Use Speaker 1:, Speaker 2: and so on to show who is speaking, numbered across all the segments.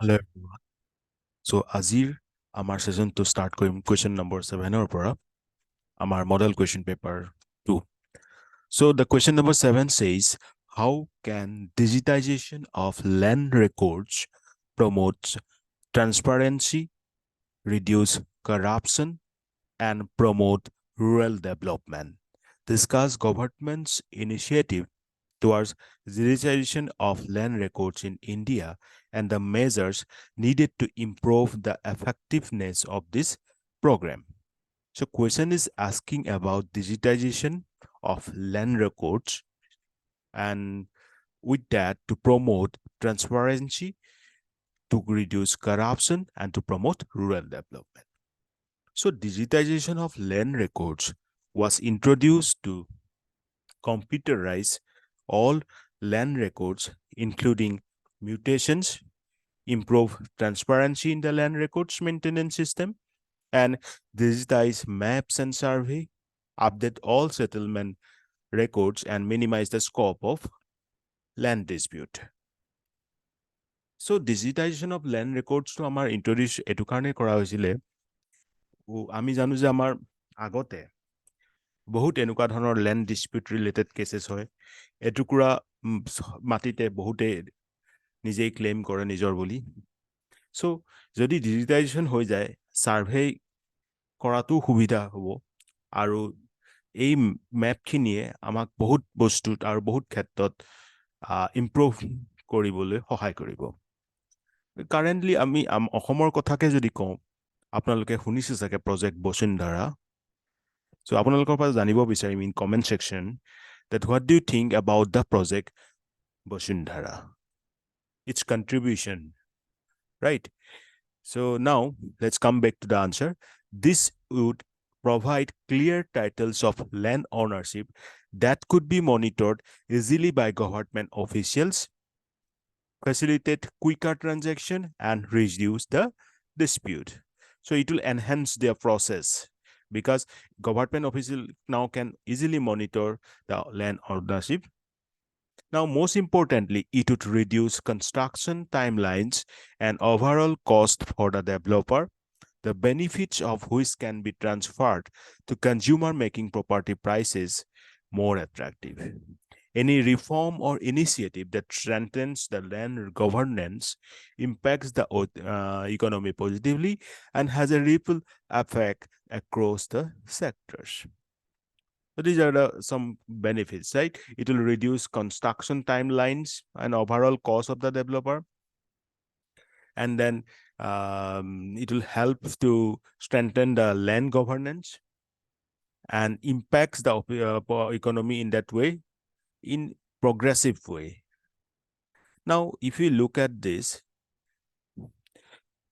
Speaker 1: Hello everyone. So আজিৰ আমাৰ সেশনটো start কৰিম question number 7 ৰ পৰা আমাৰ model question paper 2. So the question number 7 says, how can digitization of land records promote transparency, reduce corruption, and promote rural development? Discuss government's initiative towards digitization of land records in India and the measures needed to improve the effectiveness of this program. So question is asking about digitization of land records and with that to promote transparency, to reduce corruption, and to promote rural development. So digitization of land records was introduced to computerize all land records, including mutations, improve transparency in the land records maintenance system, and digitize maps and survey, update all settlement records, and minimize the scope of land dispute. So digitization of land records to আমাৰ ইন্ট্ৰডিউস এটো কাৰণে কৰা হৈছিলে আমি জানো যে আমাৰ আগতে বহুত এনেকুৱা ধৰণৰ ল্যান্ড ডিসপিউট ৰিলেটেড কেसेছ হয় এটুকুৰা মাটিতে বহুতে নিজেই ক্লেইম কৰে নিজৰ বুলি সো যদি ডিজিটাইজেশন হৈ যায় সার্ভে কৰাটো সুবিধা হ'ব আৰু এই ম্যাপখিনিয়ে আমাক বহুত বস্তুত আৰু বহুত ক্ষেত্ৰত ইমপ্ৰুভ কৰিবলৈ সহায় কৰিব কারেন্টলি আমি অসমৰ কথাকে যদি কওঁ আপোনালোকে শুনিছে চাগে প্ৰজেক্ট বসুন্ধৰা So আপোনালোকৰ পৰা জানিব বিচাৰিম in comment section that what do you think about the project Bosundhara, its contribution, right? So now let's come back to the answer. This would provide clear titles of land ownership that could be monitored easily by government officials, facilitate quicker transaction, and reduce the dispute. So it will enhance their process because government officials now can easily monitor the land ownership. Now, most importantly, it would reduce construction timelines and overall cost for the developer, the benefits of which can be transferred to consumer, making property prices more attractive. Any reform or initiative that strengthens the land governance impacts the economy positively and has a ripple effect across the sectors. So these are some benefits, right? It will reduce construction timelines and overall cost of the developer. And then it will help to strengthen the land governance and impacts the economy in that way, in progressive way. Now, if you look at this,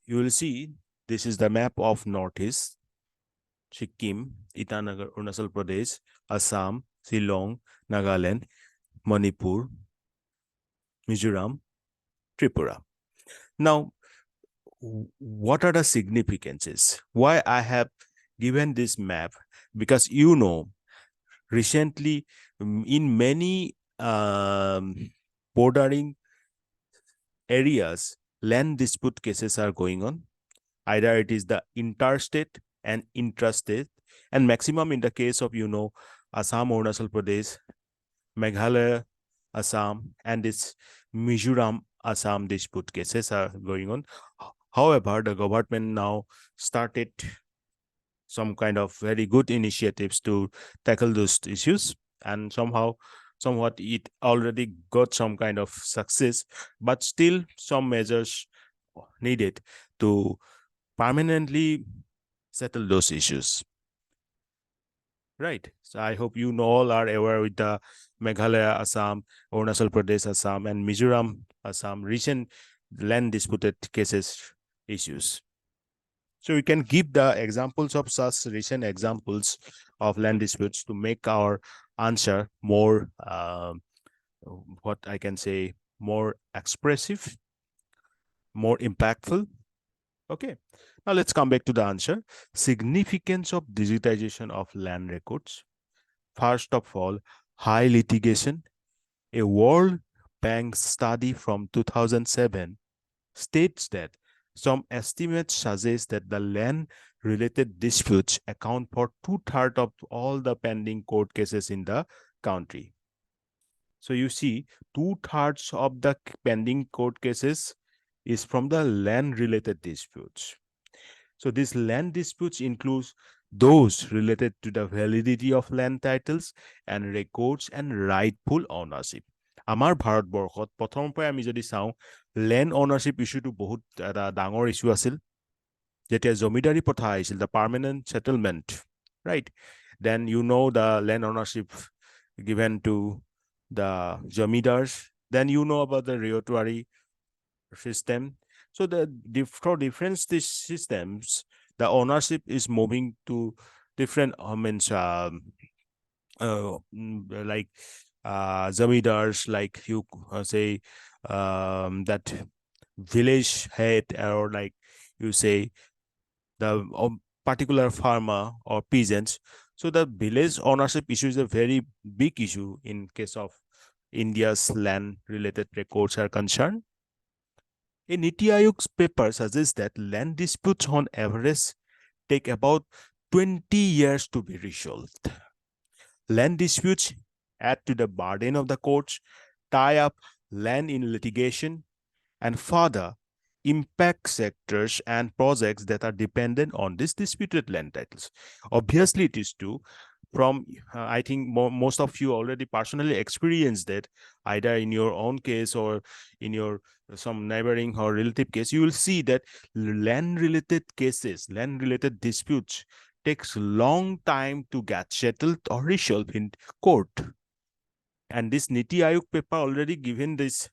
Speaker 1: you will see this is the map of Northeast, Sikkim, Itanagar, Arunachal Pradesh, Assam, Shillong, Nagaland, Manipur, Mizoram, Tripura. Now, what are the significances? Why I have given this map? Because you know, recently in many bordering areas, land dispute cases are going on. Either it is the interstate and intrastate, and maximum in the case of, you know, Assam, Arunachal Pradesh, Meghalaya, Assam, and this Mizoram, Assam dispute cases are going on. However, the government now started some kind of very good initiatives to tackle those issues, and somewhat it already got some kind of success, but still some measures needed to permanently settle those issues. Right. So I hope you all are aware with the Meghalaya, Assam, Arunachal Pradesh, Assam, and Mizoram, Assam recent land disputed cases issues. So we can give the examples of such recent examples of land disputes to make our answer more, what I can say, more expressive, more impactful. Okay. Now let's come back to the answer. Significance of digitization of land records. First of all, high litigation. A World Bank study from 2007 states that some estimates suggest that the land-related disputes account for 2/3 of all the pending court cases in the country. So you see, 2/3 of the pending court cases is from the land-related disputes. So these land disputes includes those related to the validity of land titles and records and rightful ownership. আমাৰ ভাৰতবৰ্ষত প্ৰথমৰ পৰাই আমি যদি চাওঁ land অনাৰশ্বিপ ইছ্যুটো বহুত এটা ডাঙৰ ইছ্যু আছিল যেতিয়া জমিদাৰী প্ৰথা আহিছিল the permanent settlement right then you know' the land ownership given to the zamindars, then you know about the riotuary system. So for different systems, the ownership is moving to different like zamindars, like you say that village head, or like you say the particular farmer or peasants. So the village ownership issue is a very big issue in case of India's land-related records are concerned. A Niti Aayog's paper suggests that land disputes on average take about 20 years to be resolved. Land disputes add to the burden of the courts, tie up land in litigation, and further impact sectors and projects that are dependent on these disputed land titles. Obviously, it is true. From I think most of you already personally experienced it, either in your own case or in your some neighboring or relative case. You will see that land-related cases, land-related disputes takes long time to get settled or resolved in court. And this Niti Aayog paper already given this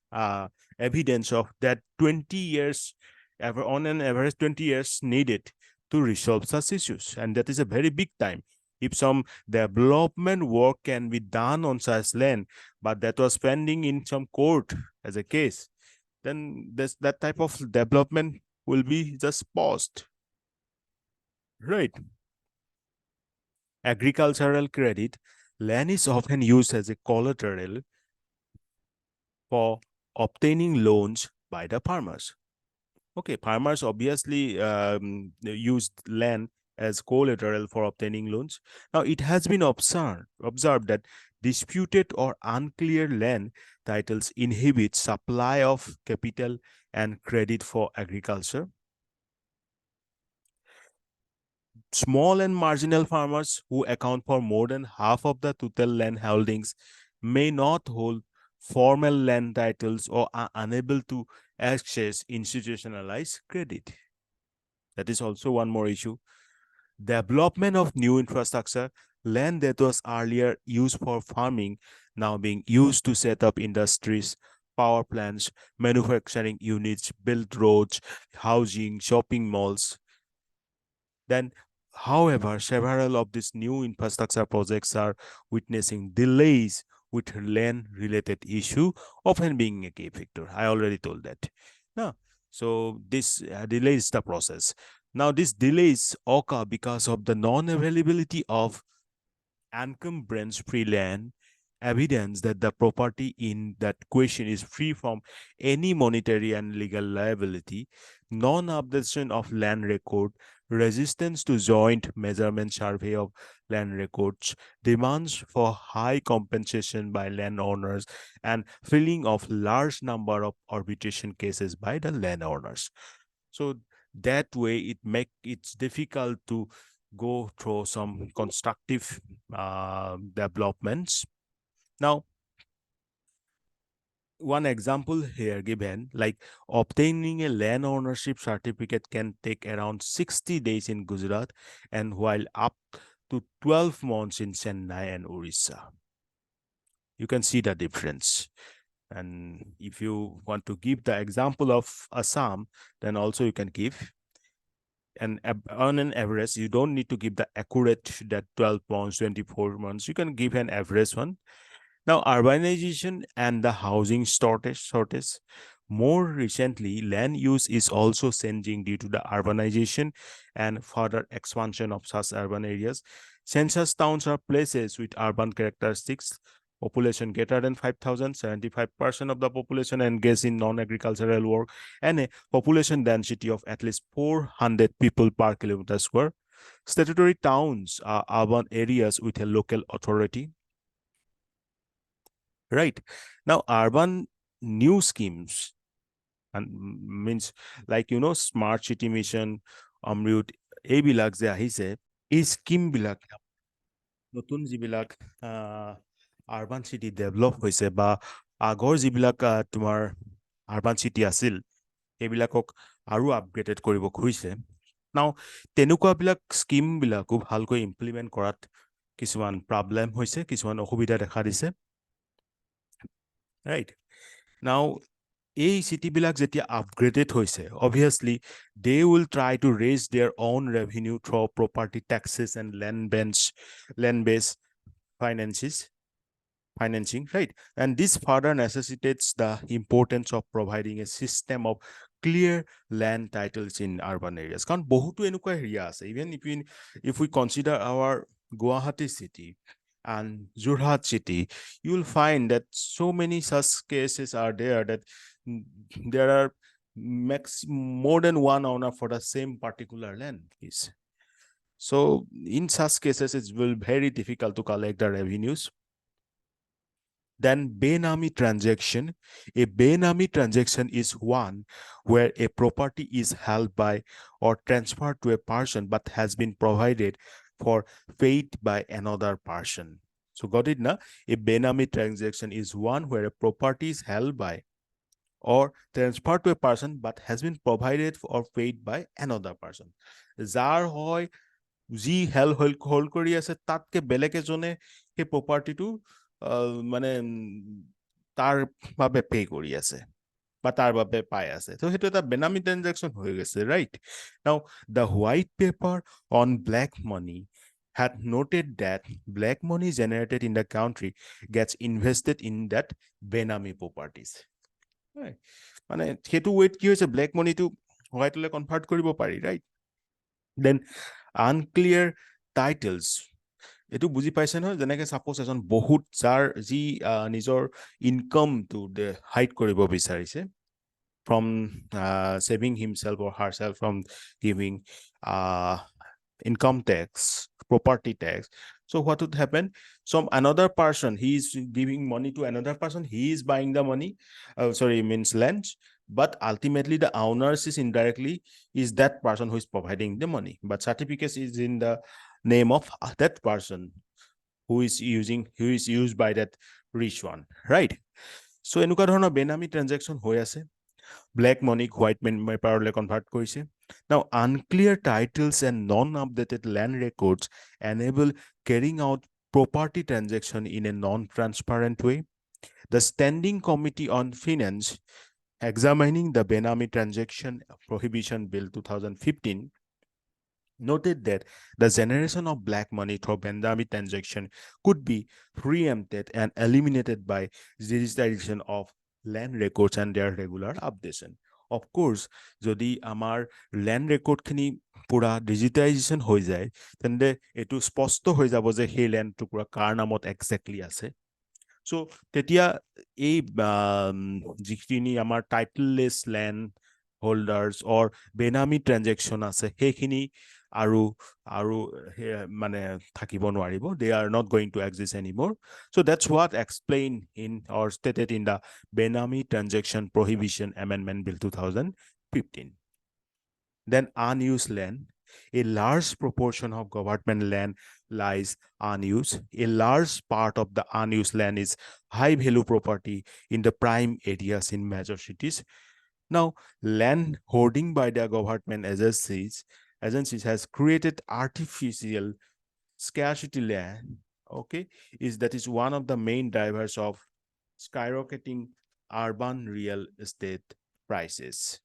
Speaker 1: evidence of that 20 years, on an average 20 years needed to resolve such issues. And that is a very big time. If some development work can be done on such land, but that was pending in some court as a case, then that type of development will be just paused. Right. Agricultural credit, land is often used as a collateral for obtaining loans by the farmers. Okay, farmers obviously used land as collateral for obtaining loans. Now, it has been observed that disputed or unclear land titles inhibit supply of capital and credit for agriculture. Small and marginal farmers who account for more than half of the total land holdings may not hold formal land titles or are unable to access institutionalized credit. That is also one more issue. Development of new infrastructure, land that was earlier used for farming, now being used to set up industries, power plants, manufacturing units, build roads, housing, shopping malls. Then, however, several of these new infrastructure projects are witnessing delays with land-related issue often being a key factor. I already told that. Now, so this delays the process. Now, these delays occur because of the non-availability of encumbrance-free land, evidence that the property in that question is free from any monetary and legal liability, non-updation of land record, resistance to joint measurement survey of land records, demands for high compensation by landowners, and filing of large number of arbitration cases by the landowners. So that way it's difficult to go through some constructive developments. Now, one example here given, like obtaining a land ownership certificate can take around 60 days in Gujarat, and while up to 12 months in Chennai and Orissa. You can see the difference. And if you want to give the example of Assam, then also you can give. And on an average, you don't need to give the accurate that 12 months, 24 months. You can give an average one. Now, urbanization and the housing shortage. More recently, land use is also changing due to the urbanization and further expansion of such urban areas. Census towns are places with urban characteristics. population greater than 5,000, 75% of the population engaged in non-agricultural work, and a population density of at least 400 people per kilometer square. Statutory towns are urban areas with a local authority. Right. Now, urban new schemes and means like, smart city mission, Amrut, এইবিলাক যে আহিছে, এই স্কিমবিলাক নতুন যিবিলাক urban চিটি develop হৈছে বা আগৰ যিবিলাক তোমাৰ আৰবান চিটি আছিল সেইবিলাকক আৰু আপগ্ৰেডেড কৰিব খুজিছে। নাও তেনেকুৱাবিলাক স্কিমবিলাকো ভালকৈ ইমপ্লিমেণ্ট কৰাত কিছুমান প্ৰব্লেম হৈছে, কিছুমান অসুবিধা দেখা দিছে। ৰাইট। নাও এই চিটিবিলাক যেতিয়া আপগ্ৰেডেড হৈছে, obviously they will try to raise their own revenue through property taxes and land base financing, right? And this further necessitates the importance of providing a system of clear land titles in urban areas. কাৰণ বহুতো এনেকুৱা area আছে, even if we consider our Guwahati city and Jorhat city, you will find that so many such cases are there that there are more than one owner for the same particular land piece. So in such cases, it will be very difficult to collect the revenues. Then Benami transaction. A Benami transaction is one where a property is held by or transferred to a person but has been provided for paid by another person. So got it na? A Benami transaction is one where a property is held by or transferred to a person but has been provided or paid by another person. Jar hoy যি hold কৰি আছে তাতকে বেলেগ এজনে সেই প্ৰপাৰ্টিটো মানে তাৰ বাবে পে কৰি আছে বা তাৰ বাবে পাই আছে। তো সেইটো এটা বেনামি ট্ৰানজাকশ্যন হৈ গৈছে, right? Now the white paper on black money had noted that black money generated in the country gets invested in that benami properties. মানে সেইটো ৱেট কি হৈছে, ব্লেক মানিটো হোৱাইটলৈ কনভাৰ্ট কৰিব পাৰি, ৰাইট? দেন unclear titles. এইটো বুজি পাইছে নহয়, যেনেকে সাপোজ এজন বহুত যাৰ যি নিজৰ ইনকামটো হাইড কৰিব বিচাৰিছে from saving himself or herself from giving income tax, property tax. So what would happen? Another person, he is giving money to another person, he is buying the money, means land, but ultimately the owners is indirectly is that person who is providing the money, but certificate is in the name of that person who is used by that rich one, right? So এনেকুৱা ধৰণৰ বেনামি ট্ৰানজাকশ্যন হৈ আছে, Blake মনিক white পেপাৰলৈ convert কৰিছে। Now, unclear titles and non-updated land records enable carrying out property transaction in a non-transparent way. The Standing Committee on Finance, examining the Benami Transaction Prohibition Bill 2015, noted that the generation of black money through Benami transaction could be preempted and eliminated by digitization of land records and their regular updation. Of course, যদি আমাৰ land ৰেকৰ্ডখিনি পুৰা digitisation হৈ যায়, তেন্তে এইটো স্পষ্ট হৈ যাব যে সেই ল্যান্ড টুকুৰা কাৰ নামত এক্সেক্টলি আছে। সো তেতিয়া এই যিখিনি আমাৰ টাইটেললেছ ল্যান্ড হোল্ডাৰ্ছ অৰ বেনামি ট্ৰানজেকশ্যন আছে সেইখিনি আৰু মানে থাকিব নোৱাৰিব, they are not going to exist anymore. So that's what explained in or stated in the Benami Transaction Prohibition Amendment Bill 2015. Then unused land. A large proportion of government land lies unused. A large part of the unused land is high value property in the prime areas in major cities. Now, land hoarding by the government agencies has created artificial scarcity land, okay, that is one of the main drivers of skyrocketing urban real estate prices.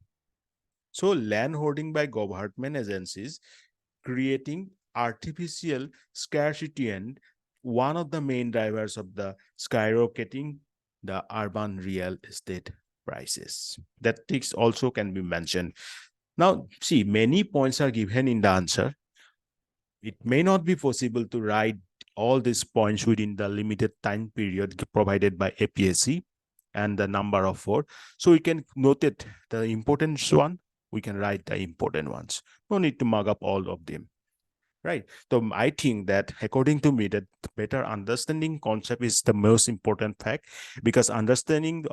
Speaker 1: So land hoarding by government agencies creating artificial scarcity and one of the main drivers of the skyrocketing the urban real estate prices. That things also can be mentioned. Now, see, many points are given in the answer. It may not be possible to write all these points within the limited time period provided by APSC and the number of 4. So we can note it, the important one, we can write the important ones. No need to mug up all of them. Right. So I think that according to me, that better understanding concept is the most important fact, because understanding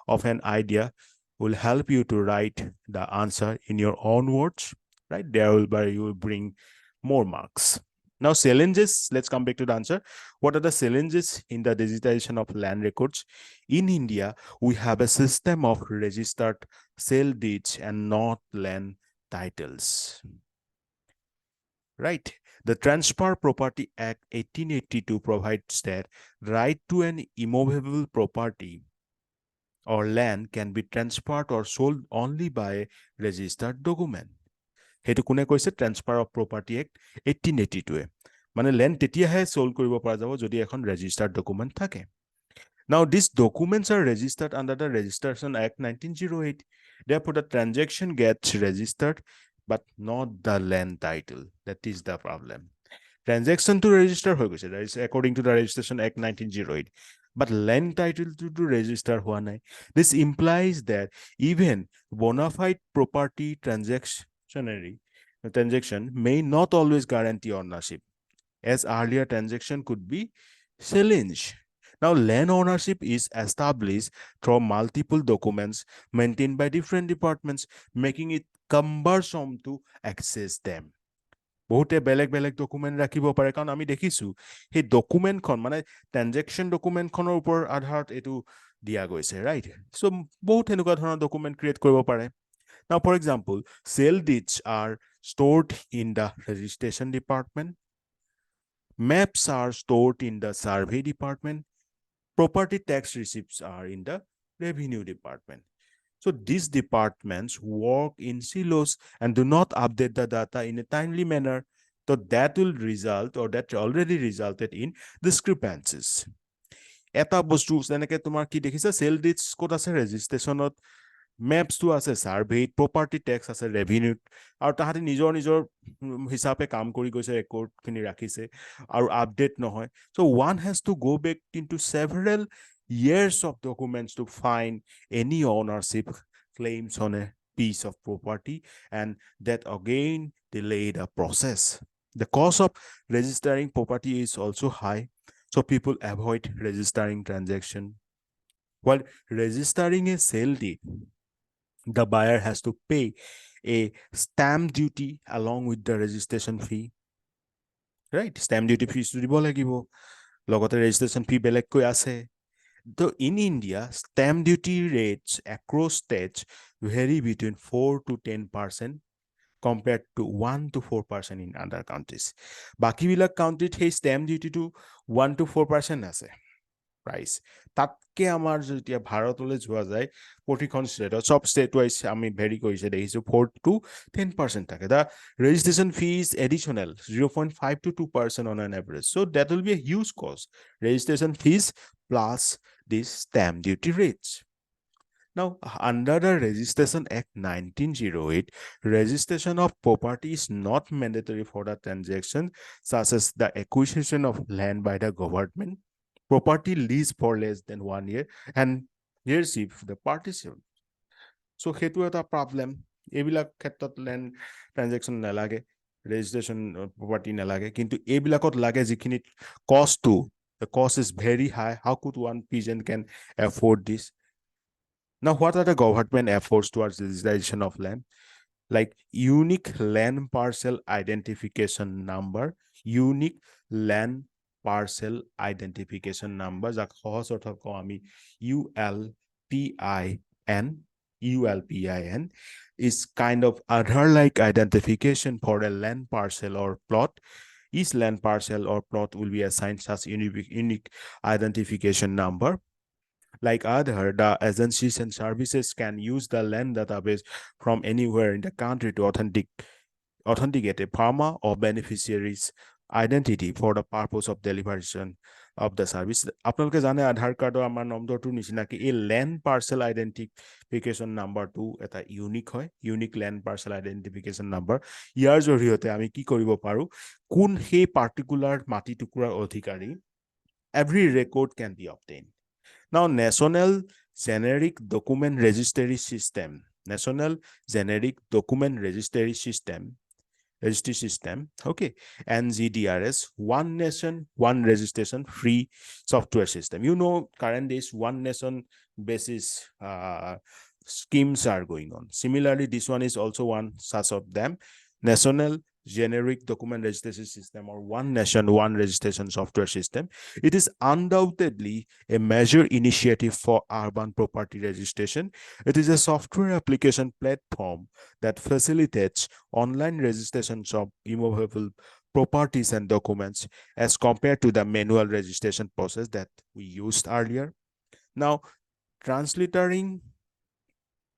Speaker 1: of an idea will help you to write the answer in your own words. Right. There will be, you will bring more marks. Now, challenges, let's come back to the answer. What are the challenges in the digitization of land records? In India, we have a system of registered sale deeds and not land titles. Right. The Transfer Property Act 1882 provides that right to an immovable property or land can be transferred or sold only by registered document. হেতু কোনে কৈছে? Transfer of Property Act 1882 মানে land তেতিয়াহে sold কৰিব পৰা যাব যদি এখন ৰেজিষ্টাৰ্ড ডকুমেন্ট থাকে। Now these documents are registered under the Registration Act 1908. Therefore the transaction gets registered but not the land title. That is the problem. Transaction to register হৈ গৈছে, that is according to the Registration Act 1908, but land title to register হোৱা নাই. This implies that even bona fide property transaction may not always guarantee ownership, as earlier transaction could be challenged. Now, land ownership is established through multiple documents maintained by different departments, making it cumbersome to access them. বহুতে বেলেগ বেলেগ document ৰাখিব পাৰে, কাৰণ আমি দেখিছো সেই ডকুমেন্টখন মানে ট্ৰানজেকশ্যন ডকুমেন্টখনৰ ওপৰত আধাৰত এইটো দিয়া গৈছে, ৰাইট? চ' বহুত এনেকুৱা ধৰণৰ ডকুমেন্ট ক্ৰিয়েট কৰিব পাৰে। Now, for example, sale deeds are stored in the registration department. Maps are stored in the survey department. Property tax receipts are in the revenue department. So these departments work in silos and do not update the data in a timely manner. So that will result, or that already resulted in discrepancies. এটা বস্তু যেনেকে তোমাৰ কি দেখিছা, sell ডিডছ ক'ত আছে? ৰেজিষ্ট্ৰেশ্যনত। মেপছটো আছে সাৰ্ভেত, property text আছে ৰেভিনিউত, আৰু তাহাঁতে নিজৰ নিজৰ হিচাপে কাম কৰি গৈছে, ৰেকৰ্ডখিনি ৰাখিছে আৰু আপডেট নহয়। So one has to go back into several years of documents to find any ownership claims on a piece of property, and that again delay the process. The cost of registering property is also high, so people avoid registering transaction. While registering a sale deed, the buyer has to pay a stamp duty along with the registration fee. Right? Stamp duty fees to দিব লাগিব, লগতে registration fee বেলেগকৈ আছে। Though in India, stamp duty rates across states vary between 4 to 10% compared to 1 to 4% in other countries. বাকীবিলাক countryত সেই stamp duty to 1 to 4% আছে price. তাতকে আমাৰ যেতিয়া ভাৰতলৈ যোৱা যায়, প্ৰতিখন ষ্টেটত সব ষ্টেট ৱাইজ আমি ভেৰি কৰিছে দেখিছো 4 to 10% থাকে। The registration fee is additional 0.5 to 2% on an average. So that will be a huge cost. Registration fees plus these stamp duty rates. Now, under the Registration Act 1908, registration of property is not mandatory for the transaction, such as the acquisition of land by the government, property lease for less than 1 year, and heirship the partition. So, hetu eta problem. Ebilak khetrot land transaction nalage, registration property nalage, kintu ebilakot lage jikhini cost to, the cost is very high. How could one peasant can afford this? Now, what are the government efforts towards the digitization of land? Like unique land parcel identification number, unique land parcel identification number, যাক সহজ অৰ্থত কওঁ আমি ULPIN, is kind of Aadhaar-like identification for a land parcel or plot. Each land parcel or plot will be assigned such unique identification number. Like Aadhaar, the agencies and services can use the land database from anywhere in the country to authenticate a farmer or beneficiary's identity for the purpose of deliberation of the service. আপোনালোকে জানে আধাৰ কাৰ্ডৰ আমাৰ নম্বৰটোৰ নিচিনাকে এই land parcel identification নাম্বাৰটো এটা unique হয়, unique land parcel identification number. ইয়াৰ জৰিয়তে আমি কি কৰিব পাৰোঁ, কোন সেই পাৰ্টিকুলাৰ মাটি টুকুৰাৰ অধিকাৰী, every record can be obtained. Now, National Generic Document Registry System, National Generic Document Registry System, okay, NGDRS, One Nation, One Registration Free Software System. You know, current days, One Nation basis schemes are going on. Similarly, this one is also one such of them, National Generic Document Registration System, or One Nation, One Registration Software System. It is undoubtedly a major initiative for urban property registration. It is a software application platform that facilitates online registrations of immovable properties and documents as compared to the manual registration process that we used earlier. Now, transliterating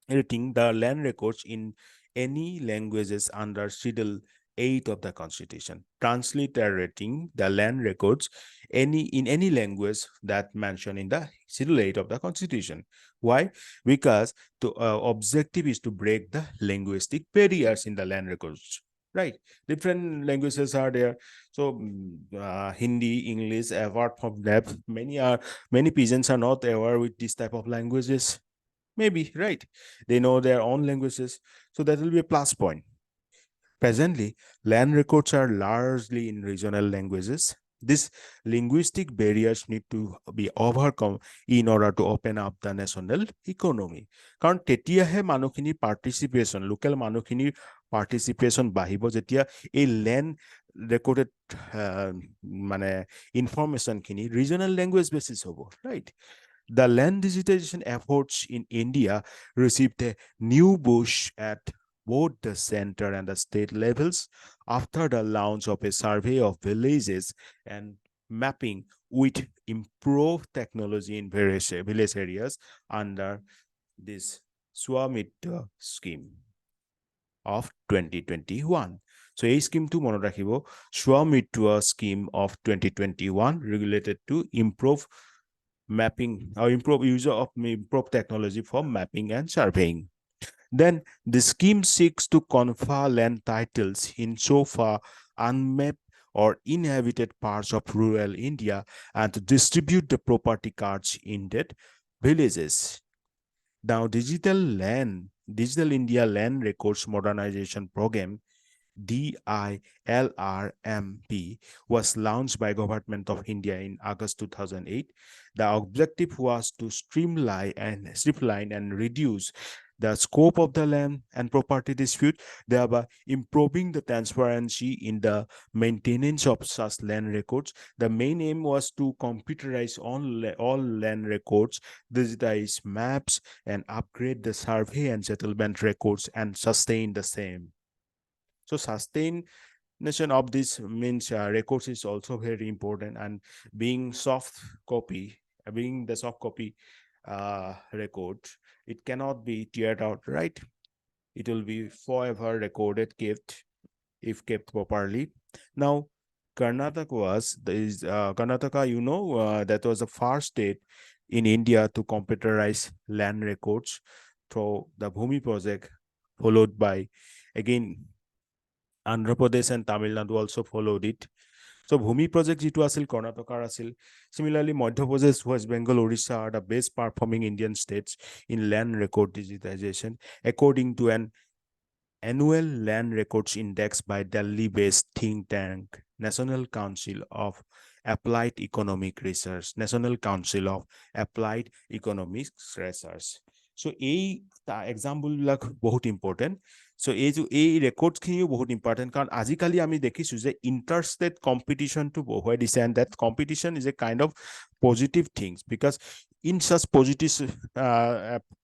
Speaker 1: the land records in any languages under Schedule 8 of the Constitution. Transliterating the land records in any language that mentioned in the Schedule 8 of the Constitution. Why? Because the objective is to break the linguistic barriers in the land records. Right? Different languages are there. So Hindi, English, apart from that, many peasants are not aware with this type of languages. Maybe, right? They know their own languages. So that will be a plus point. Presently, land records are largely in regional languages. These linguistic barriers need to be overcome in order to open up the national economy. কাৰণ তেতিয়াহে মানুহখিনিৰ participation, local মানুহখিনিৰ participation বাঢ়িব যেতিয়া এই land recorded মানে ইনফৰমেশ্যনখিনি regional language basis হ'ব, right? The land digitization efforts in India received a new push at both the center and the state levels after the launch of a survey of villages and mapping with improved technology in various village areas under this Swamitra scheme of 2021. So, a scheme to monorakibo Swamitra scheme of 2021 related to improve mapping or improve user of improve technology for mapping and surveying. Then the scheme seeks to confer land titles in so far unmapped or inhabited parts of rural India and to distribute the property cards in that villages. Now, Digital India Land Records Modernization Program, DILRMP, was launched by Government of India in August 2008. The objective was to streamline and reduce the scope of the land and property dispute, thereby improving the transparency in the maintenance of such land records. The main aim was to computerize all land records, digitize maps, and upgrade the survey and settlement records and sustain the same. So sustaination of this means records is also very important, and being the soft copy record, it cannot be teared out, right? It will be forever recorded, if kept properly. Now, Karnataka, you know, that was the first state in India to computerize land records through the Bhumi project, followed by, again, Andhra Pradesh and Tamil Nadu also followed it. So Bhumi project jitu asil Karnataka asil. Similarly, Madhya Pradesh, West Bengal, Odisha are the best performing Indian states in land record digitization, according to an annual land records index by Delhi-based think tank National Council of Applied Economic Research. National Council of Applied Economic Research. So example like বহুত important. So এই records খিনিও বহুত important কাৰণ আজিকালি আমি দেখিছো যে interstate competition to বহুৱাই দিছে, and that competition is a kind of positive things, because in such positive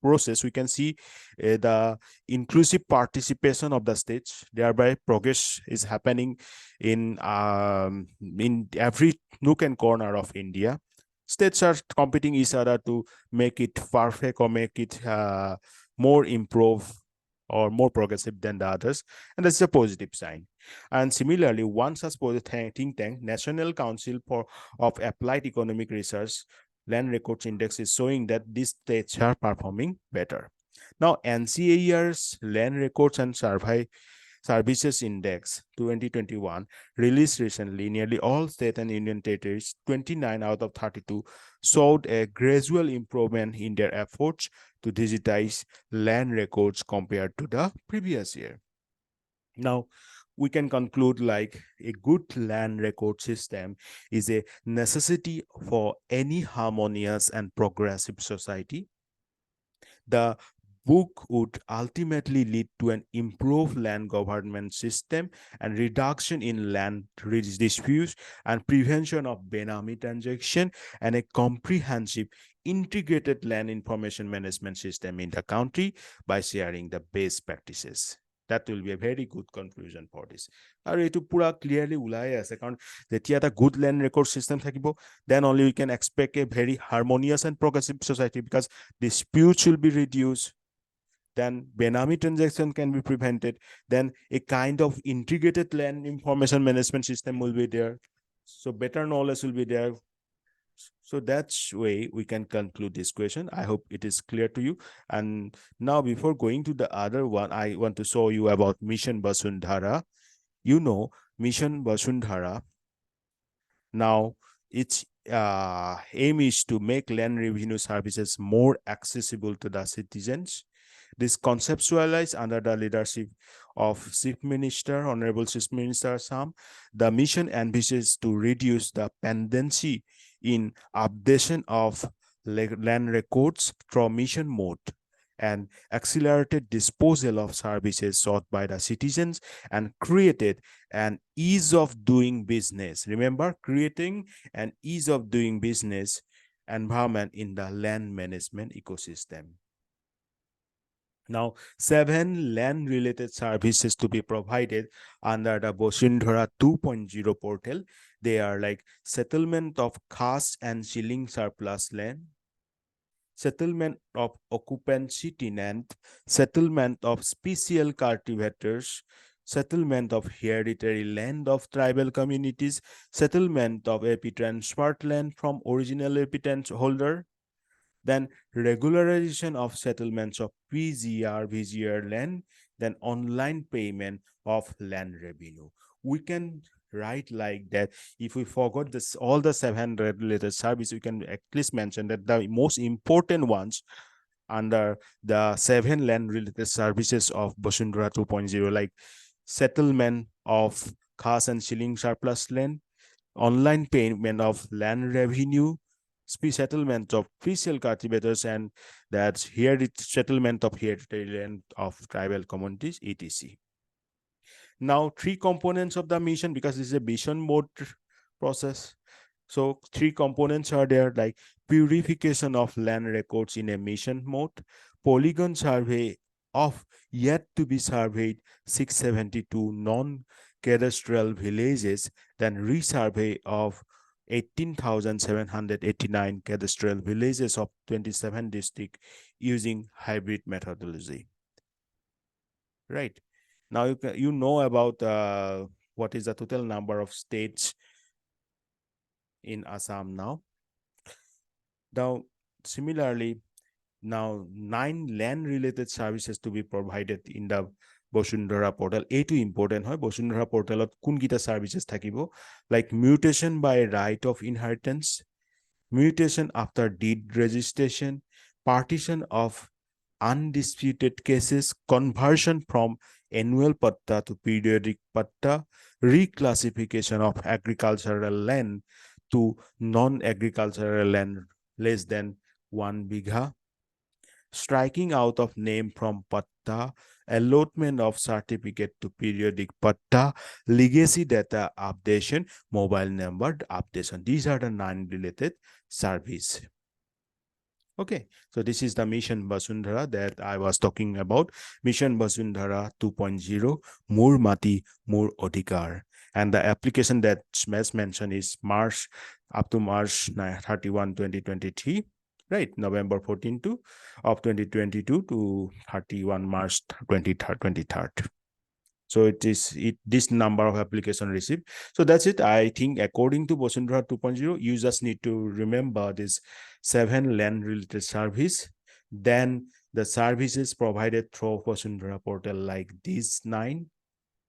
Speaker 1: process we can see the inclusive participation of the states, thereby progress is happening in every nook and corner of India. States are competing each other to make it perfect or make it more improved or more progressive than the others, and that's a positive sign. And similarly, one such think tank, National Council of Applied Economic Research Land Records Index, is showing that these states are performing better. Now, NCAER's Land Records and Services Index 2021 released recently, nearly all state and union territories, 29 out of 32, showed a gradual improvement in their efforts to digitize land records compared to the previous year. Now, we can conclude like a good land record system is a necessity for any harmonious and progressive society. The book would ultimately lead to an improved land government system and reduction in land disputes and prevention of benami transaction and a comprehensive integrated land information management system in the country by sharing the best practices. That will be a very good conclusion for this. And it will clearly ulai ase karon jetia eta good land record system thakibo, then only we can expect a very harmonious and progressive society, because disputes will be reduced, then benami transaction can be prevented, then a kind of integrated land information management system will be there, so better knowledge will be there. So that's way we can conclude this question. I hope it is clear to you. And now, before going to the other one, I want to show you about Mission Vasundhara. You know, Mission Vasundhara, now its aim is to make land revenue services more accessible to the citizens. This conceptualized under the leadership of Chief Minister, Honorable Chief Minister Sam. The mission envisages to reduce the dependency in updation of land records through mission mode and accelerated disposal of services sought by the citizens and created an ease of doing business. Remember, creating an ease of doing business environment in the land management ecosystem. Now, 7 land-related services to be provided under the Vasundhara 2.0 portal. They are like settlement of khas and shilling surplus land, settlement of occupancy tenant, settlement of special cultivators, settlement of hereditary land of tribal communities, settlement of AP transferred land from original AP holder, then regularization of settlements of PGR, VGR land, then online payment of land revenue. We can write like that. If we forgot this, all the 7 related services, we can at least mention that the most important ones under the 7 land related services of Vasundhara 2.0, like settlement of khas and shilling surplus land, online payment of land revenue, settlement of special cultivators, and that's here settlement of hereditary land of tribal communities, etc. Now, 3 components of the mission, because this is a mission mode process. So 3 components are there, like purification of land records in a mission mode, polygon survey of yet to be surveyed 672 non-cadastral villages, then resurvey of 18,789 cadastral villages of 27 districts using hybrid methodology. Right. Now you know about what is the total number of states in Assam now. Now, similarly, now 9 land-related services to be provided in the Vasundhara portal. Eight important hoy Vasundhara portal kun kita services thakibo, like mutation by right of inheritance, mutation after deed registration, partition of undisputed cases, conversion from annual patta to periodic patta, reclassification of agricultural land to non-agricultural land less than 1 bigha, striking out of name from patta, allotment of certificate to periodic patta, legacy data updation, mobile number updation. These are the 9 related service. Okay, so this is the Mission Vasundhara that I was talking about. Mission Vasundhara 2.0, More Mati, More Odhikar. And the application that Smash mentioned is March up to March 31, 2023. right? November 14 to of 2022 to 31 March 2023. So this number of application received. So that's it. I think according to Bosundhara 2.0, you just need to remember this 7 land related service. Then the services provided through Bosundhara portal like these 9.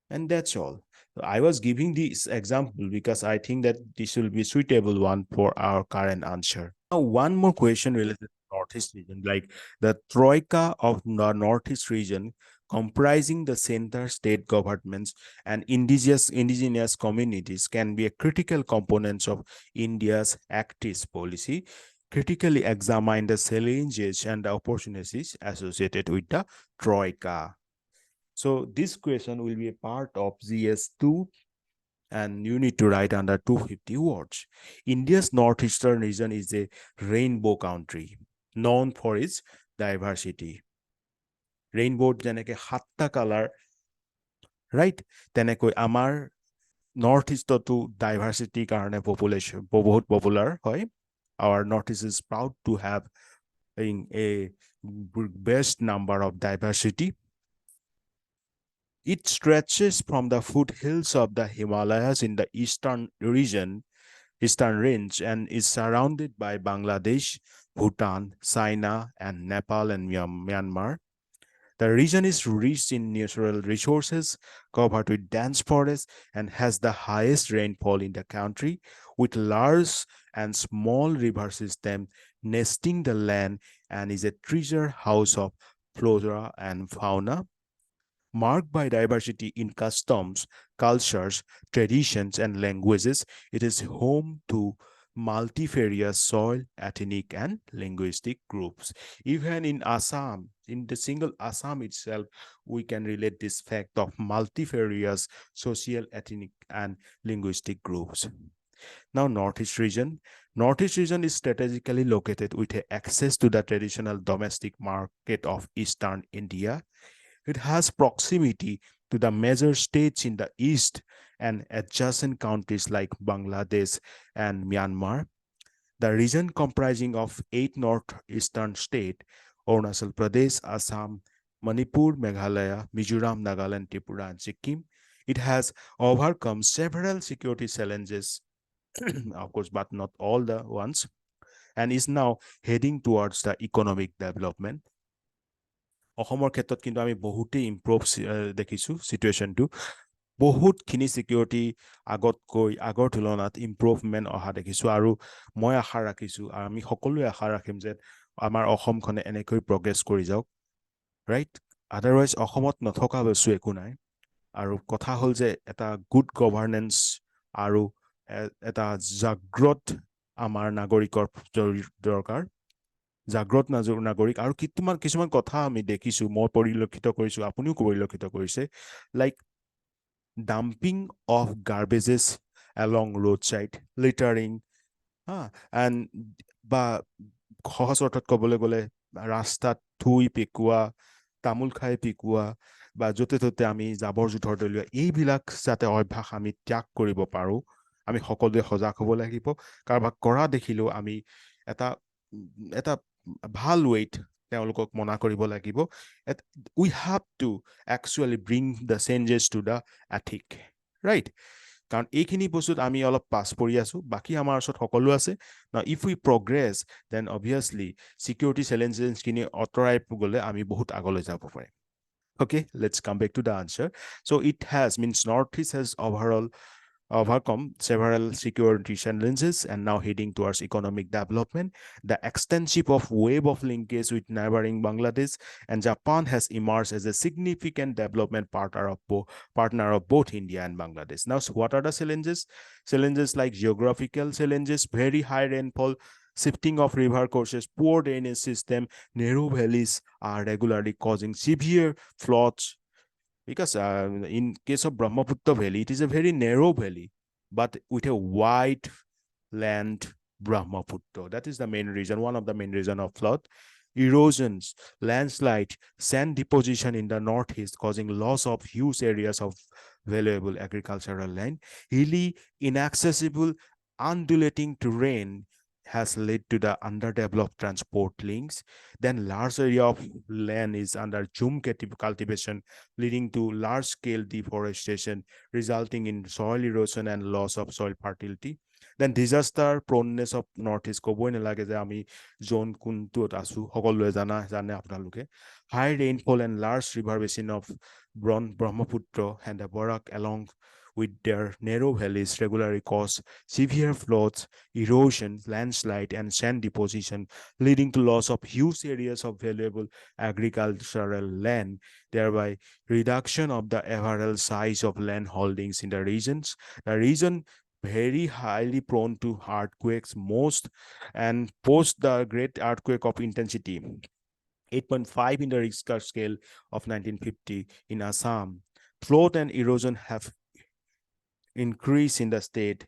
Speaker 1: And that's all. I was giving this example because I think that this will be suitable one for our current answer. Now, one more question related to Northeast region, like the troika of the Northeast region comprising the center state governments and indigenous communities can be a critical components of India's Actis policy. Critically examine the challenges and the opportunities associated with the troika. So this question will be a part of GS2 and you need to write under 250 words. India's northeastern region is a rainbow country known for its diversity. Rainbow jeneke 7টা color, right? Tenekoi amar northeast to diversity karone population bahut popular hoy. Our northeast is proud to have a best number of diversity. It stretches from the foothills of the Himalayas in the eastern range, and is surrounded by Bangladesh, Bhutan, China, and Nepal and Myanmar. The region is rich in natural resources, covered with dense forests, and has the highest rainfall in the country, with large and small river systems nesting the land, and is a treasure house of flora and fauna. Marked by diversity in customs, cultures, traditions, and languages, it is home to multifarious soil, ethnic, and linguistic groups. Even in Assam, in the single Assam itself, we can relate this fact of multifarious social, ethnic, and linguistic groups. Now, Northeast region. Northeast region is strategically located with access to the traditional domestic market of Eastern India. It has proximity to the major states in the east and adjacent countries like Bangladesh and Myanmar. The region comprising of 8 northeastern states, Arunachal Pradesh, Assam, Manipur, Meghalaya, Mizoram, Nagaland, Tripura, and Sikkim. It has overcome several security challenges, of course, but not all the ones, and is now heading towards the economic development. অসমৰ ক্ষেত্ৰত কিন্তু আমি বহুতেই improve দেখিছো সিচুৱেশ্যনটো বহুতখিনি security আগৰ তুলনাত improvement অহা দেখিছো আৰু মই আশা ৰাখিছো আৰু আমি সকলোৱে আশা ৰাখিম যে আমাৰ অসমখনে এনেকৈ প্ৰগ্ৰেছ কৰি যাওক ৰাইট আদাৰৱাইজ অসমত নথকা বস্তু একো নাই আৰু কথা হ'ল যে এটা গুড গভৰ্নেন্স আৰু এটা জাগ্ৰত আমাৰ নাগৰিকৰ দৰকাৰ জাগ্ৰত নাগৰিক আৰু কিছুমান কথা আমি দেখিছো মই পৰিলক্ষিত কৰিছো আপুনিও পৰিলক্ষিত কৰিছে like dumping of garbages along roadside littering and বা সহজ অৰ্থত ক'বলৈ গ'লে ৰাস্তাত থুই পিকোৱা তামোল খাই পিকোৱা বা য'তে ত'তে আমি জাবৰ জোথৰ দলিওৱা এইবিলাক যাতে অভ্যাস আমি ত্যাগ কৰিব পাৰো আমি সকলোৱে সজাগ হ'ব লাগিব কাৰোবাক কৰা দেখিলেও আমি এটা ভাল ৱেইট তেওঁলোকক মনা কৰিব লাগিব we have to actually bring the changes to the ethic right কাৰণ এইখিনি বস্তুত আমি অলপ পাছ পৰি আছো বাকি আমাৰ ওচৰত সকলো আছে now if we progress then obviously security challenges খিনি অতৰাই গলে আমি বহুত আগলৈ যাব পাৰিম okay let's come back to the answer so it has means Northeast has overcome several security challenges and now heading towards economic development. The extensive web of linkage with neighboring Bangladesh and Japan has emerged as a significant development partner of both India and Bangladesh. Now, so what are the challenges? Challenges like geographical challenges, very high rainfall, shifting of river courses, poor drainage system, narrow valleys are regularly causing severe floods. Because in case of Brahmaputra Valley, it is a very narrow valley, but with a wide land Brahmaputra. That is the main reason, one of the main reason of flood. Erosions, landslide, sand deposition in the northeast causing loss of huge areas of valuable agricultural land. Hilly, inaccessible, undulating terrain has led to the underdeveloped transport links. Then large area of land is under cultivation, leading to large-scale deforestation, resulting in soil erosion and loss of soil fertility. Then disaster proneness of Northeast ক'বই নালাগে যে আমি zone কোনটোত আছো সকলোৱে জানে আপোনালোকে high rainfall and large river basin of Brahmaputra and the Barak along with their narrow valleys regularly cause severe floods, erosion, landslide, and sand deposition, leading to loss of huge areas of valuable agricultural land, thereby reduction of the overall size of land holdings in the regions. The region very highly prone to earthquakes most and post the great earthquake of intensity 8.5 in the Richter scale of 1950 in Assam. Flood and erosion have increased in the state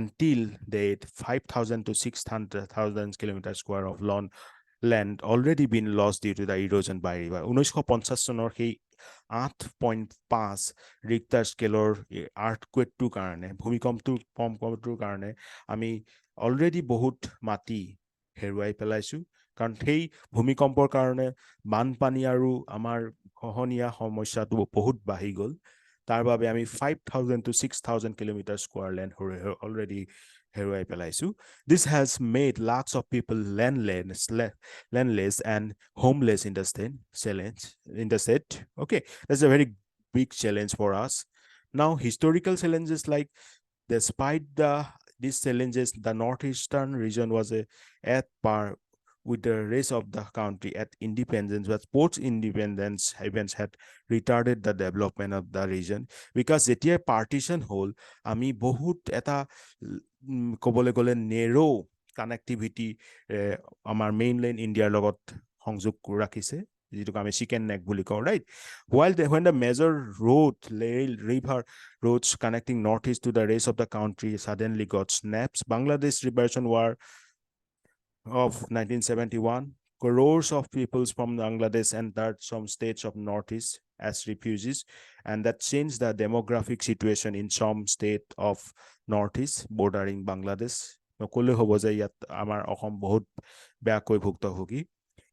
Speaker 1: until date 5,000 to 600,000 kilometers square of land already been lost due to the erosion by river. 1950 চনৰ সেই 8.5 Richter স্কেলৰ আৰ্থকুৱেকটোৰ কাৰণে ভূমিকম্পটোৰ কাৰণে আমি already বহুত মাটি হেৰুৱাই পেলাইছো কাৰণ সেই ভূমিকম্পৰ কাৰণে বানপানী আৰু আমাৰ খহনীয়া সমস্যাটো বহুত বাঢ়ি গ'ল তাৰ বাবে আমি 5,000 to 6,000 kilometers square land already হেৰুৱাই পেলাইছো. This has made lakhs of people landless and homeless in the state. Okay, that's a very big challenge for us. Now, historical challenges like despite these challenges, the northeastern region was at par with the rest of the country at independence, but post-independence events had retarded the development of the region because যেতিয়া partition হ'ল আমি বহুত এটা ক'বলৈ গ'লে নেৰো connectivity আমাৰ mainland ইণ্ডিয়াৰ লগত সংযোগ ৰাখিছে যিটোক আমি চিকেন নেক বুলি কওঁ right when the major river roads connecting northeast to the rest of the country suddenly got snaps. Bangladesh Liberation War of 1971, crores of people from Bangladesh entered some states of Northeast as refugees, and that changed the demographic situation in some state of Northeast bordering Bangladesh. নকলে হ'ব যে ইয়াত আমাৰ অসম বহুত বেয়াকৈ ভুক্তভোগী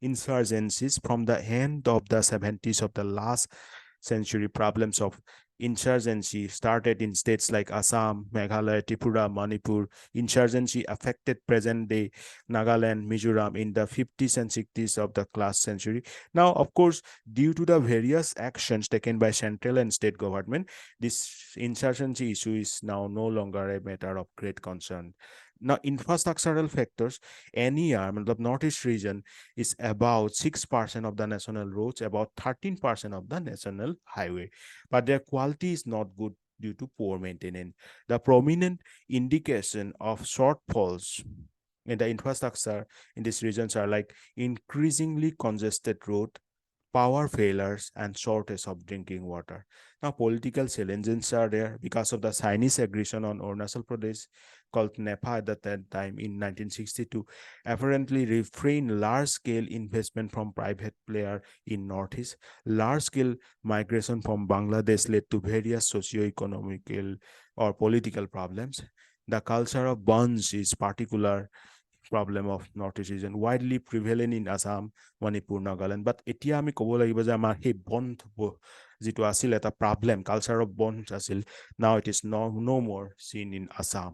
Speaker 1: insurgencies from the end of the 70s of the last century. Problems of insurgency started in states like Assam, Meghalaya, Tripura, Manipur. Insurgency affected present-day Nagaland, Mizoram in the 50s and 60s of the last century. Now, of course, due to the various actions taken by central and state government, this insurgency issue is now no longer a matter of great concern. Now, infrastructural factors, NER, the Northeast region, is about 6% of the national roads, about 13% of the national highway, but their quality is not good due to poor maintenance. The prominent indication of shortfalls in the infrastructure in these regions are like increasingly congested road, power failures, and shortage of drinking water. Now, political challenges are there because of the Chinese aggression on Arunachal Pradesh, called NEPA at that time in 1962, apparently refrained large-scale investment from private player in Northeast. Large-scale migration from Bangladesh led to various socio-economical or political problems. The culture of bunch is particular problem of Northeast region, widely prevalent in Assam, Manipur, Nagaland. But এতিয়া আমি ক'ব লাগিব যে আমাৰ সেই বন্ধ যিটো আছিল এটা problem, culture of bond আছিল, now it is no more seen in Assam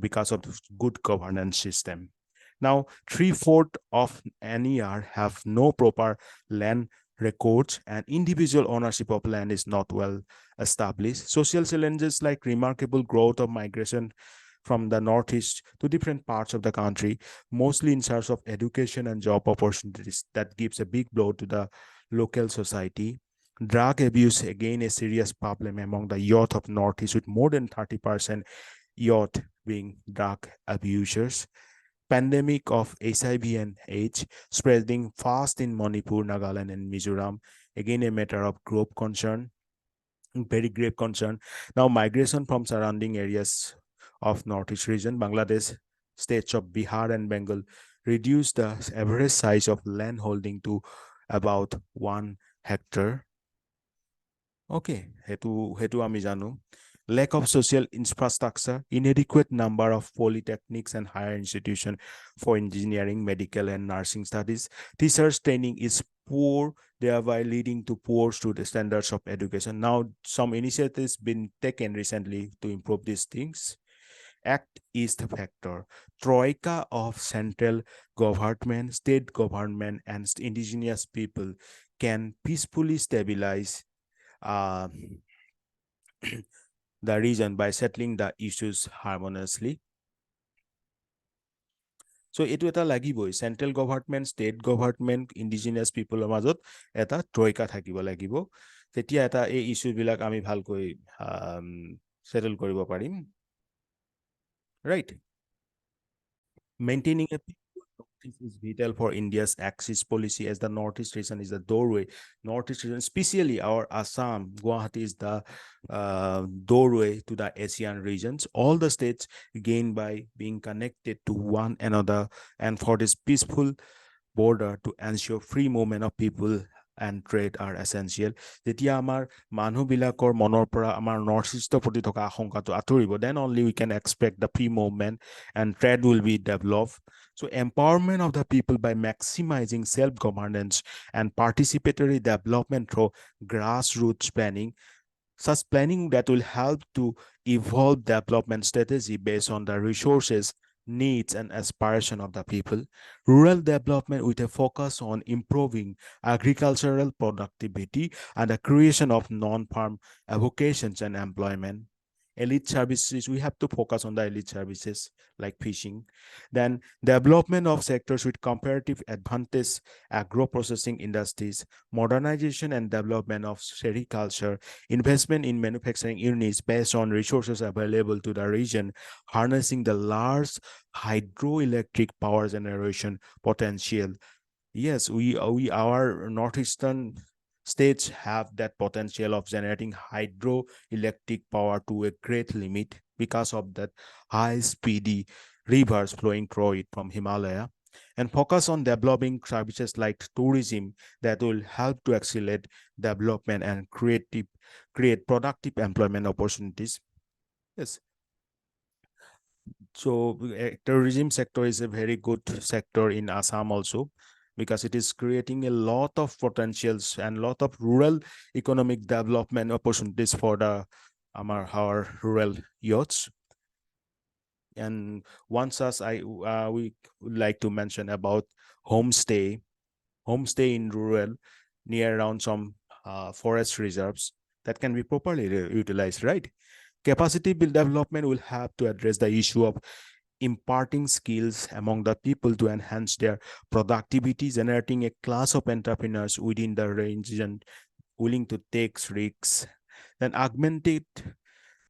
Speaker 1: because of the good governance system. Now, 3/4 of NER have no proper land records and individual ownership of land is not well established. Social challenges like remarkable growth of migration from the Northeast to different parts of the country, mostly in search of education and job opportunities, that gives a big blow to the local society. Drug abuse, again, a serious problem among the youth of Northeast, with more than 30% youth being drug abusers. Pandemic of HIV and AIDS spreading fast in Manipur, Nagaland, and Mizoram, again a matter of grave concern, very grave concern. Now, migration from surrounding areas of Northeast region, Bangladesh, states of Bihar and Bengal, reduced the average size of land holding to about 1 hectare. Okay, hetu ami janu. lack of social infrastructure, inadequate number of polytechnics and higher institutions for engineering, medical, and nursing studies. Teachers' training is poor, thereby leading to poor student standards of education. Now, some initiatives been taken recently to improve these things. Act is the factor. Troika of central government, state government, and indigenous people can peacefully stabilize uh, the region by settling the issues harmoniously. So এইটো এটা লাগিবই, central government, state government, indigenous পিপলৰ মাজত এটা ট্ৰইকা থাকিব লাগিব, তেতিয়া এটা এই ইছ্যুবিলাক আমি ভালকৈ সেটেল কৰিব পাৰিম, right? Maintaining a Northeast is vital for India's axis policy, as the Northeast region is the doorway. Northeast region, especially our Assam, Guwahati is the doorway to the ASEAN regions. All the states gain by being connected to one another, and for this peaceful border to ensure free movement of people and trade are essential. যেতিয়া আমাৰ মানুহবিলাকৰ মনৰ পৰা আমাৰ north ইষ্টৰ প্ৰতি থকা আশংকাটো আঁতৰিব, then only we can expect the free movement and trade will be developed. So empowerment of the people by maximizing self-governance and participatory development through grassroots planning, such planning that will help to evolve development strategy based on the resources, needs, and aspiration of the people. Rural development with a focus on improving agricultural productivity and the creation of non-farm avocations and employment. Elite services, we have to focus on the elite services like fishing. Then development of sectors with comparative advantage, agro-processing industries, modernization and development of sericulture, investment in manufacturing units based on resources available to the region, harnessing the large hydroelectric power generation potential. Yes, our northeastern states have that potential of generating hydroelectric power to a great limit because of that high speedy rivers flowing through it from Himalaya, and focus on developing services like tourism that will help to accelerate development and create productive employment opportunities. Yes. So tourism sector is a very good sector in Assam also, because it is creating a lot of potentials and lot of rural economic development opportunities for the our rural youths. And one such we would like to mention about homestay in rural near around some forest reserves that can be properly utilized, right? Capacity build development will have to address the issue of imparting skills among the people to enhance their productivity, generating a class of entrepreneurs within the region willing to take risks. Then augmented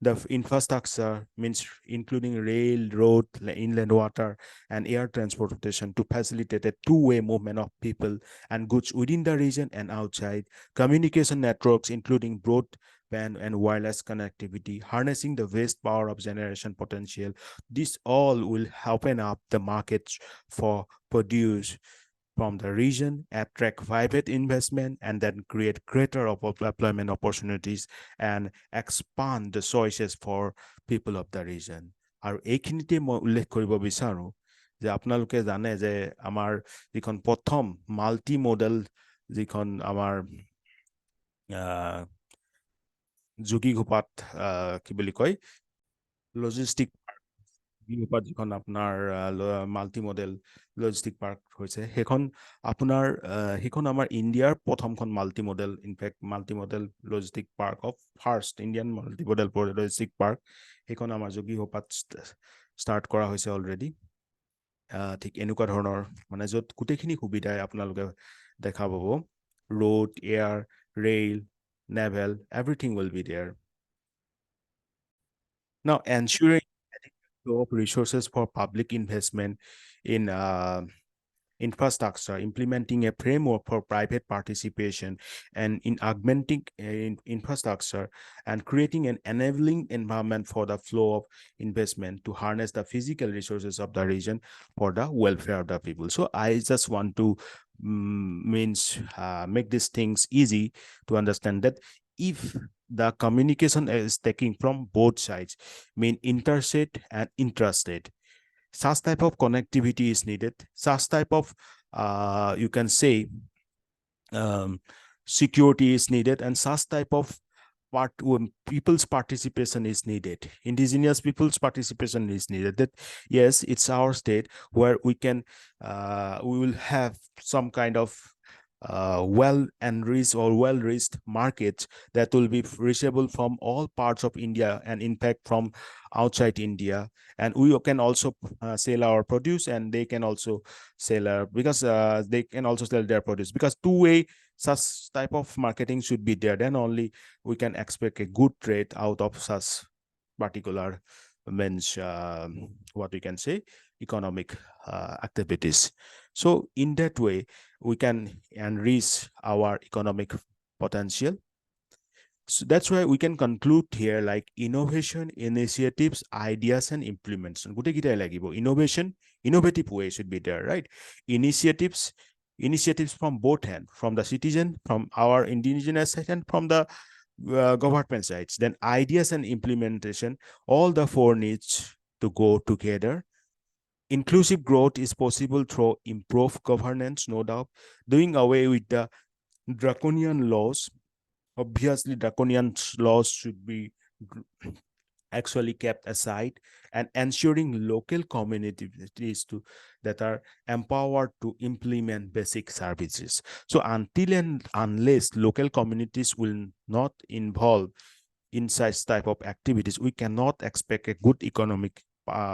Speaker 1: the infrastructure means including rail, road, inland water, and air transportation to facilitate a two-way movement of people and goods within the region and outside. Communication networks, including broadband and wireless connectivity, harnessing the vast power of generation potential. This all will open up the markets for produce from the region, attract private investment, and then create greater employment opportunities and expand the choices for people of the region. আৰু এইখিনিতে মই উল্লেখ কৰিব বিচাৰো যে আপোনালোকে জানে যে আমাৰ যিখন প্ৰথম মাল্টি মডেল যিখন আমাৰ যোগীঘোপাত কি বুলি কয় লজিষ্টিক যিখন আপোনাৰ মাল্টি মডেল লজিষ্টিক পাৰ্ক হৈছে, সেইখন আমাৰ ইণ্ডিয়াৰ প্ৰথমখন multi modal, in fact multi modal logistic park of first Indian multi modal logistic park, সেইখন আমাৰ যোগীঘোপাত ষ্টাৰ্ট কৰা হৈছে অলৰেডি। ঠিক এনেকুৱা ধৰণৰ মানে য'ত গোটেইখিনি সুবিধাই আপোনালোকে দেখা পাব, road, air, rail, naval, everything will be there. Now, ensuring flow of resources for public investment in infrastructure, implementing a framework for private participation, and in augmenting infrastructure and creating an enabling environment for the flow of investment to harness the physical resources of the region for the welfare of the people. So I just want to make these things easy to understand that if the communication is taking from both sides, mean interstate and intrastate. Such type of connectivity is needed. Such type of, you can say, security is needed, and such type of people's participation is needed. Indigenous people's participation is needed. That yes, it's our state where we can, we will have some kind of well enriched or well reached markets that will be reachable from all parts of India, and in fact from outside India. And we can also sell our produce, and they can also sell because they can also sell their produce, because two-way such type of marketing should be there. Then only we can expect a good trade out of such particular means, what we can say, economic activities. So in that way, we can enrich our economic potential. So that's why we can conclude here, like innovation, initiatives, ideas, and implementation. Innovation, innovative way should be there, right? Initiatives, initiatives from both hands, from the citizen, from our indigenous side, and from the government sides. Then ideas and implementation, all the four needs to go together. Inclusive growth is possible through improved governance, no doubt. Doing away with the draconian laws. Obviously, draconian laws should be actually kept aside, and ensuring local communities that are empowered to implement basic services. So until and unless local communities will not involve in such type of activities, we cannot expect a good economic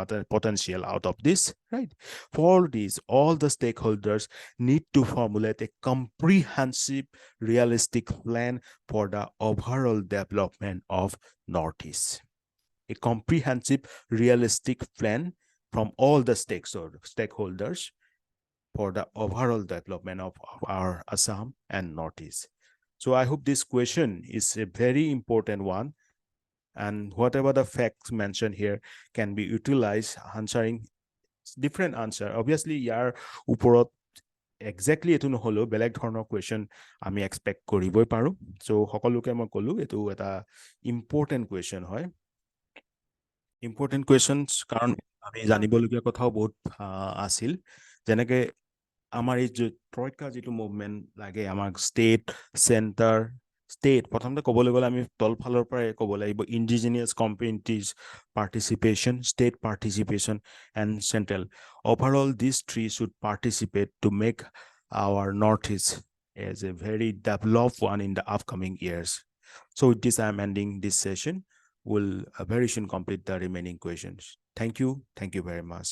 Speaker 1: the potential out of this, right? For this, all the stakeholders need to formulate a comprehensive, realistic plan for the overall development of Northeast. A comprehensive, realistic plan from all the stakeholders for the overall development of our Assam and Northeast. So I hope this question is a very important one, and whatever the facts mentioned here can be utilized answering different answer. Obviously, ইয়াৰ ওপৰত exactly এটো নহলো বেলেগ ধৰণৰ question আমি expect কৰিবই পাৰো. So সকলোকে মই কলো এটো এটা important question হয়. Important questions কাৰণ আমি জানিবলগীয়া কথাও বহুত আছিল, যেনেকে আমাৰ এই যে ট্ৰইকা যিটো মুভমেন্ট লাগে আমাক ষ্টেট চেণ্টাৰ ষ্টেট প্ৰথমতে ক'বলৈ গ'লে আমি তলফালৰ পৰাই ক'ব লাগিব indigenous communities participation, state participation and central. Overall, these three should participate to make our Northeast as a very developed one in the upcoming years. So with this, I'm ending this session. We'll very soon complete the remaining questions. Thank you. Thank you very much.